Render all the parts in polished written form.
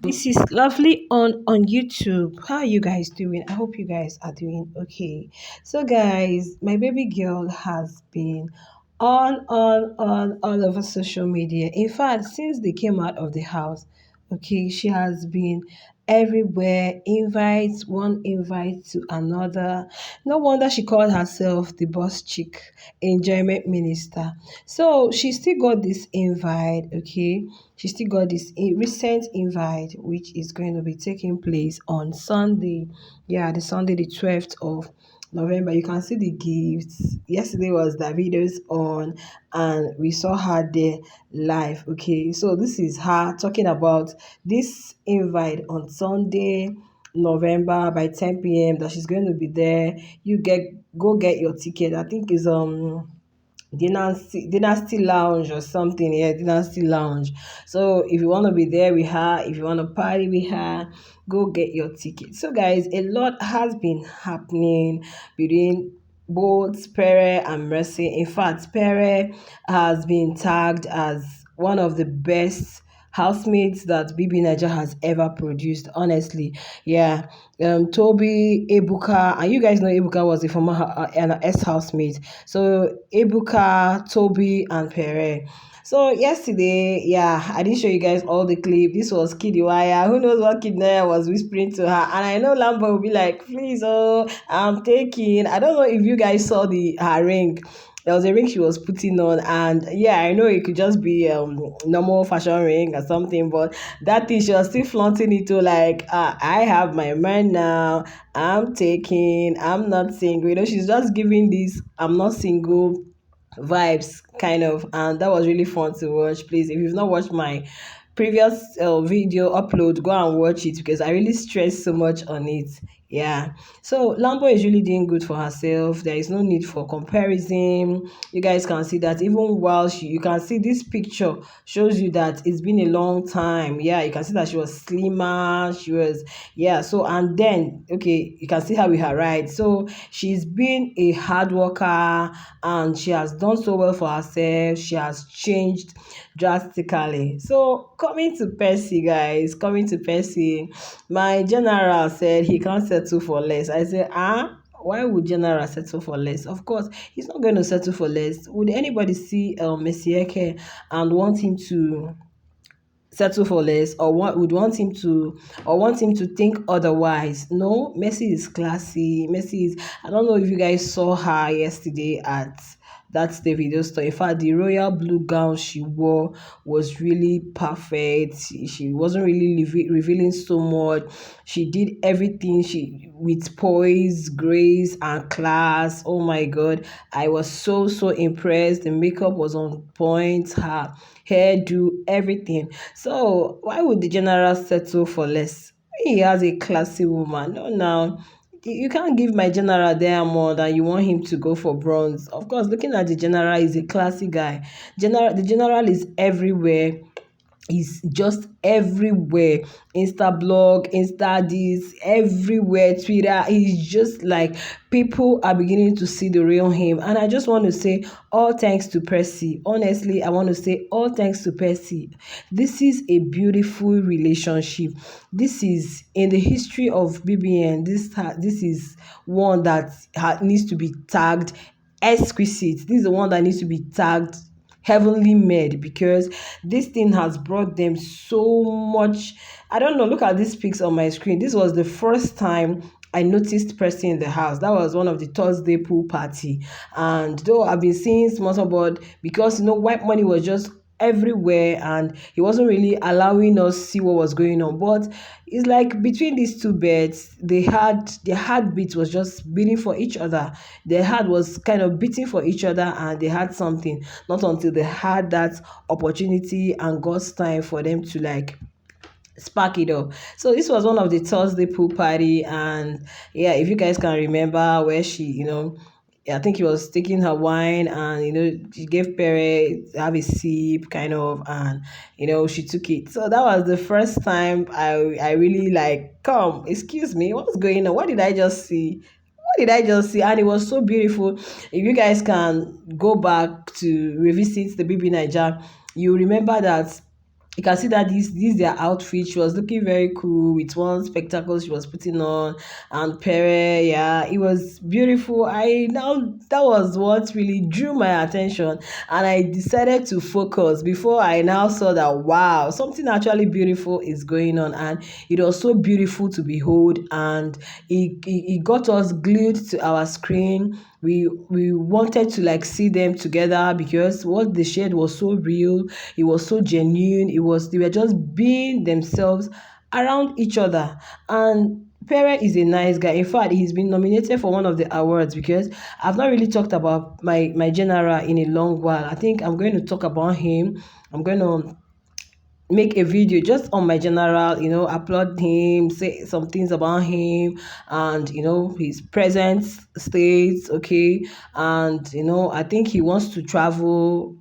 This is lovely on YouTube. How are you guys doing? I hope you guys are doing okay. So guys, my baby girl has been on all over social media. In fact, since they came out of the house, okay, she has been everywhere, invites one invite to another. No wonder she called herself the boss chick, enjoyment minister. So she still got this invite, okay. She still got this recent invite, which is going to be taking place on Sunday. Yeah, the Sunday, the 12th of November. You can see the gifts. Yesterday was Davido's on, and we saw her there live. Okay, so this is her talking about this invite on Sunday, November by 10 p.m. that she's going to be there. You go get your ticket. I think is Dynasty Lounge or something. Yeah, Dynasty Lounge. So if you want to be there with her, if you want to party with her, go get your ticket. So guys, a lot has been happening between both Pere and Mercy. In fact, Pere has been tagged as one of the best housemates that BB Niger has ever produced. Honestly, yeah. Toby, Ebuka, and you guys know Ebuka was a former an ex housemate. So Ebuka, Toby, and Pere. So yesterday, yeah, I didn't show you guys all the clip. This was Kidiwaya. Who knows what Kidnaya was whispering to her? And I know Lambo will be like, please, oh, I'm taking. I don't know if you guys saw the her ring. There was a ring she was putting on, and yeah, I know it could just be normal fashion ring or something, but that thing she was still flaunting it to like, I have my man now. I'm taking. I'm not single. You know, she's just giving this. I'm not single vibes kind of, and that was really fun to watch. Please, if you've not watched my previous video upload, go and watch it because I really stressed so much on it. Yeah, so Lambo is really doing good for herself. There is no need for comparison. You guys can see that even while you can see this picture shows you that it's been a long time. Yeah, you can see that she was slimmer. She was, yeah. So and then okay, you can see her with her ride. So she's been a hard worker and she has done so well for herself. She has changed drastically. So coming to Percy, guys, coming to Percy, my general said he can't settle for less. I said, why would general settle for less? Of course, he's not going to settle for less. Would anybody see Messieke and want him to settle for less, or want him to think otherwise? No, Messi is classy. Messi is, I don't know if you guys saw her yesterday at that the video store. In fact, the royal blue gown she wore was really perfect. She wasn't really revealing so much. She did everything she with poise, grace, and class. Oh my god, I was so impressed. The makeup was on point. Her hairdo, everything. So why would the general settle for less? He has a classy woman. No, now you can't give my general diamond and you want him to go for bronze. Of course, looking at the general, is a classy guy. The general is everywhere, is just everywhere. Insta blog, Insta this, everywhere, Twitter. He's just like, people are beginning to see the real him. And I just want to say all thanks to Percy. Honestly, I want to say all thanks to Percy. This is a beautiful relationship. This is in the history of BBN. This is one that needs to be tagged exquisite. This is the one that needs to be tagged heavenly made, because this thing has brought them so much. I don't know, look at these pics on my screen. This was the first time I noticed Percy in the house. That was one of the Thursday pool party. And though I've been seeing small but because white money was just everywhere and he wasn't really allowing us see what was going on. But it's like between these two beds, their heartbeat was just beating for each other. Their heart was kind of beating for each other, and they had something. Not until they had that opportunity and God's time for them to like spark it up. So this was one of the Thursday pool party, and yeah, if you guys can remember where she, I think he was taking her wine, and she gave Pere have a sip kind of, and she took it. So that was the first time I really like, come, excuse me, what's going on? What did I just see? What did I just see? And it was so beautiful. If you guys can go back to revisit the BB Niger, you remember that you can see that this their outfit. She was looking very cool with one spectacle she was putting on, and Pere, yeah, it was beautiful. I now that was what really drew my attention, and I decided to focus before I now saw that wow, something actually beautiful is going on, and it was so beautiful to behold, and it got us glued to our screen. We wanted to like see them together because what they shared was so real, it was so genuine, it was they were just being themselves around each other. And Pere is a nice guy. In fact, he's been nominated for one of the awards because I've not really talked about my general in a long while. I think I'm going to talk about him. I'm going to make a video just on my general, applaud him, say some things about him, and his present state, okay. And I think he wants to travel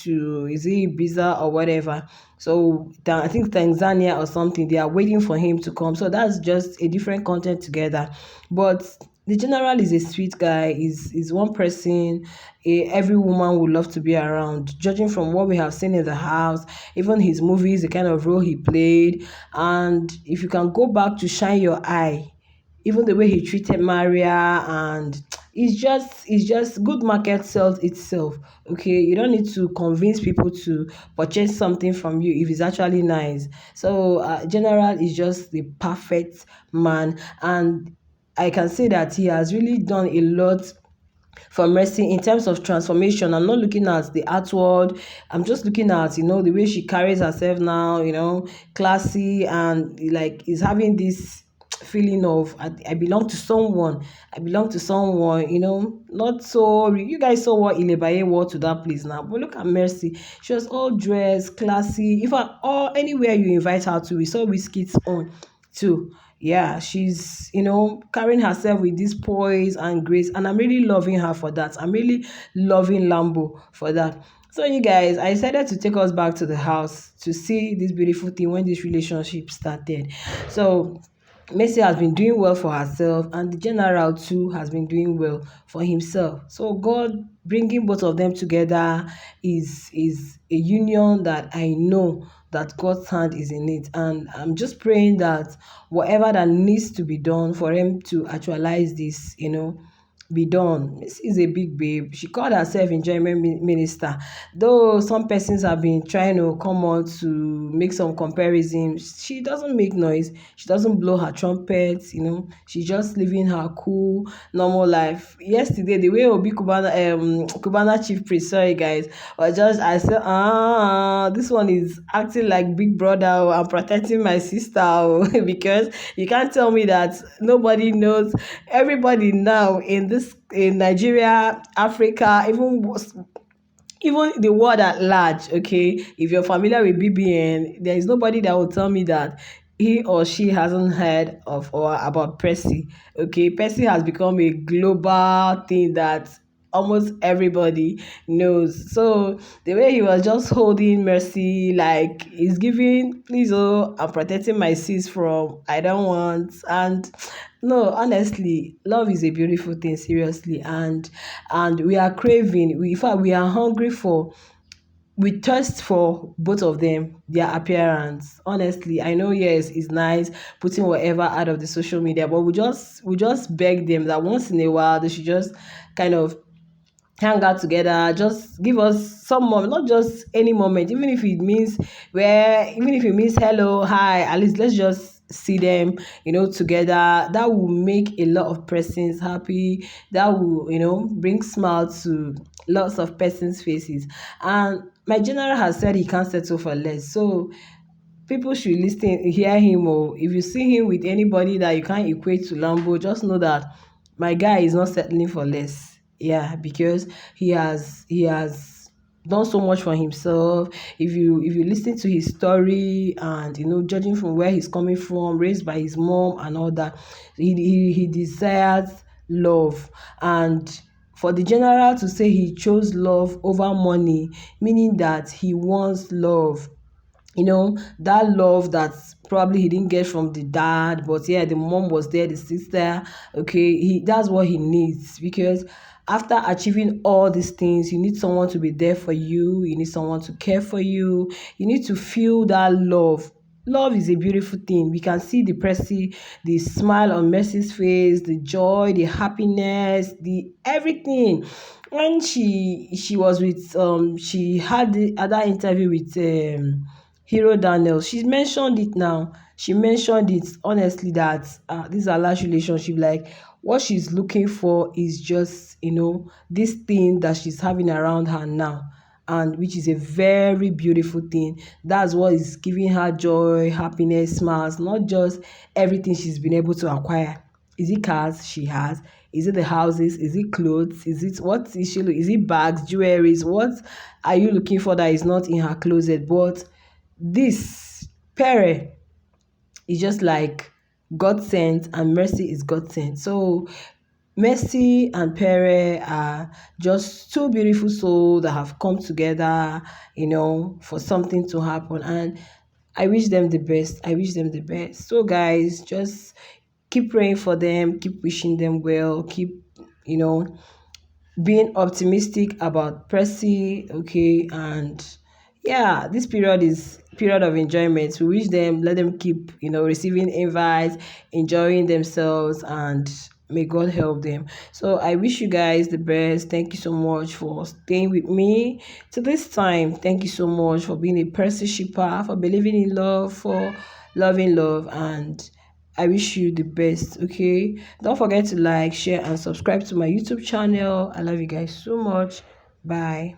to, is it Ibiza or whatever. So I think Tanzania or something, they are waiting for him to come. So that's just a different content together. But the general is a sweet guy, is one person every woman would love to be around, judging from what we have seen in the house, even his movies, the kind of role he played. And if you can go back to Shine Your Eye, even the way he treated Maria, and it's just good. Market sells itself. Okay, you don't need to convince people to purchase something from you if it's actually nice. So general is just the perfect man, and I can say that he has really done a lot for Mercy in terms of transformation. I'm not looking at the outward. I'm just looking at, the way she carries herself now, classy, and like is having this feeling of I belong to someone. I belong to someone, not so you guys saw what Ilebaye wore to that place now. But look at Mercy. She was all dressed, classy. If or anywhere you invite her to, we saw Whiskey's on too. Yeah, she's carrying herself with this poise and grace, and I'm really loving her for that. I'm really loving Lambo for that. So you guys, I decided to take us back to the house to see this beautiful thing when this relationship started. So Messi has been doing well for herself, and the general too has been doing well for himself. So God bringing both of them together is a union that I know that God's hand is in it, and I'm just praying that whatever that needs to be done for him to actualize this, be done. This is a big babe. She called herself enjoyment minister. Though some persons have been trying to come on to make some comparisons, she doesn't make noise. She doesn't blow her trumpets. She's just living her cool, normal life. Yesterday, the way Obi Kubana chief priest, sorry guys, was just I said, this one is acting like big brother. Oh, I'm protecting my sister, oh, because you can't tell me that nobody knows. Everybody now in Nigeria, Africa, even the world at large, okay, if you're familiar with BBN, there is nobody that will tell me that he or she hasn't heard of or about Percy. Okay, Percy has become a global thing that almost everybody knows. So the way he was just holding Mercy, like he's giving, please, oh, I'm protecting my sis from I don't want. And no, honestly, love is a beautiful thing, seriously. And we are craving, in fact we are hungry for, we thirst for both of them, their appearance. Honestly, I know, yes, it's nice putting whatever out of the social media, but we just beg them that once in a while they should just kind of hang out together, just give us some moment, not just any moment, even if it means hello, hi, at least let's just see them, together. That will make a lot of persons happy. That will, bring smile to lots of persons faces. And my general has said he can't settle for less, so people should listen, hear him. Or if you see him with anybody that you can't equate to Lambo, just know that my guy is not settling for less. Yeah, because he has done so much for himself. If you listen to his story, and judging from where he's coming from, raised by his mom and all that, he desires love. And for the general to say he chose love over money, meaning that he wants love, that love that probably he didn't get from the dad, but yeah, the mom was there, the sister. Okay, that's what he needs, because After achieving all these things, you need someone to be there for you. You need someone to care for you. You need to feel that love. Love is a beautiful thing. We can see the Percy, the smile on Mercy's face, the joy, the happiness, the everything. When she was with she had the other interview with Hero Daniel. She mentioned it now. She mentioned it honestly that this is a last relationship. Like what she's looking for is just this thing that she's having around her now, and which is a very beautiful thing. That's what is giving her joy, happiness, smiles, not just everything she's been able to acquire. Is it cars she has? Is it the houses? Is it clothes? Is it what is she? Is it bags, jewelries? What are you looking for that is not in her closet? But this Pere is just like God sent, and Mercy is God sent. So Mercy and Pere are just two beautiful souls that have come together, for something to happen. And I wish them the best. I wish them the best. So, guys, just keep praying for them, keep wishing them well, keep, you know, being optimistic about Percy, okay, and yeah, this period is period of enjoyment. We wish them, let them keep, receiving invites, enjoying themselves, and may God help them. So I wish you guys the best. Thank you so much for staying with me to this time. Thank you so much for being a Percy shipper, for believing in love, for loving love, and I wish you the best, okay? Don't forget to like, share, and subscribe to my YouTube channel. I love you guys so much. Bye.